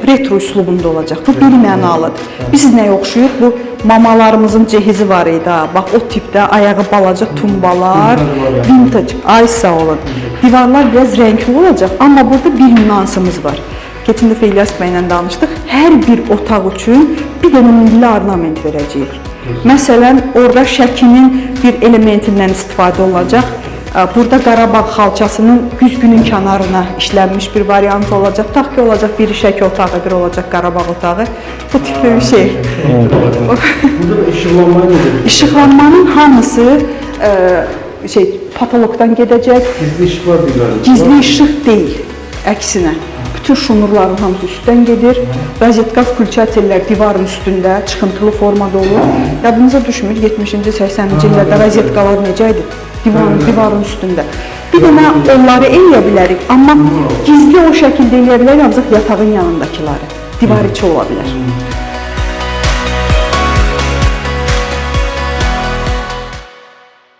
retro üslubunda olacaq. Bu bir mənalıdır. Biz nəyə oxşuyuq? Bu mamalarımızın cehizi var idi. Bax o tipdə ayağı balaca tumbalar, vintage. Ay sağ olun. Divarlar biraz renkli olacaq, amma burada bir nüansımız var. Keçən dəfə İlyas bəylə danışdıq. Hər bir otaq üçün bir dənə milli ornament verəcəyik. Məsələn, orada şəkinin bir elementindən istifadə olacaq. Burada Qarabağ xalçasının güzgünün kənarına işlənmiş bir variant olacaq. Taq ki, olacaq biri şəki otağı, biri olacaq Qarabağ otağı. Bu tipli bir şey. Burada işıqlanma nedir? İşıqlanmanın hamısı patologdan gedəcək. Gizli işıq var deyirlər. Gizli işıq deyil, əksinə. Bütün şunurların hamısı üstdən gedir. Rozetka включателlər divarın üstündə çıxıntılı formada olur. Yadınıza düşmür, 70-ci, 80-ci illərdə rozetkalar necə idi? Divarın üstündə. Bir dənə onları eləyə bilərik, amma gizli o şəkildə eləyə bilərik, ancaq yatağın yanındakiləri. Divar içi ola bilər.